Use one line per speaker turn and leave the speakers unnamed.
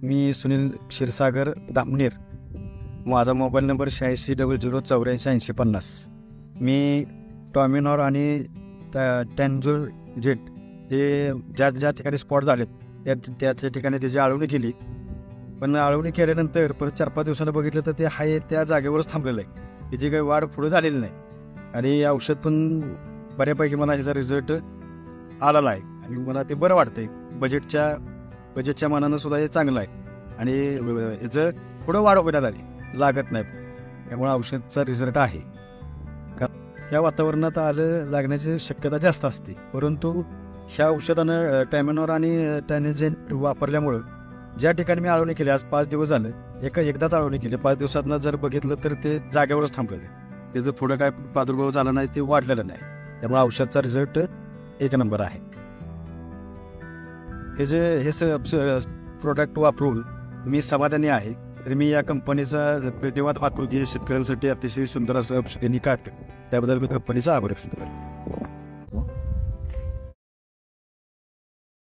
मी सुनील क्षीरसागर दामनेर. माझा mobile number 8600848050. मी टॉमिनॉर आणि टॅन्झोर jet हे ज्या ठिकाणी स्पॉट झालेत त्या ठिकाणी त्याची आळवणी केली. पण आळवणी केल्यानंतर परत 4-5 दिवसांनी बघितलं तर ते आहे त्या जागेवरच थांबलेलं आहे. त्याची काही वाढ पुढे झालेली नाही आणि औषध पण बऱ्यापैकी मला ह्याचा रिझल्ट आलेला आहे आणि मला ते बरं वाटतंय. बजेटच्या मानानं सुद्धा हे चांगलं आहे आणि ह्याचं पुढं वाढ होण्यात आली लागत नाही. त्यामुळे औषधचा रिझल्ट आहे. ह्या वातावरणात आलं लागण्याची शक्यता जास्त असते, परंतु ह्या औषधानं टॅमिनॉर आणि टॅनिझेन वापरल्यामुळं ज्या ठिकाणी मी आळवणी केली, आज 5 दिवस झालं, एकदाच आळवणी केली, 5 दिवसातनं जर बघितलं तर ते जागेवरच थांबलेलं. त्याचं पुढं काय प्रादुर्भाव झाला नाही, ते वाढलेलं नाही. त्यामुळे औषधचा रिझल्ट 1 नंबर आहे. हे प्रोडक्ट वापरून मी समाधानी आहे. तर मी या कंपनीचा धन्यवाद मानतो की शेतकऱ्यांसाठी अतिशय सुंदर असं औषध त्यांनी काढलं. त्याबद्दल मी कंपनीचा आभार व्यक्त करतो.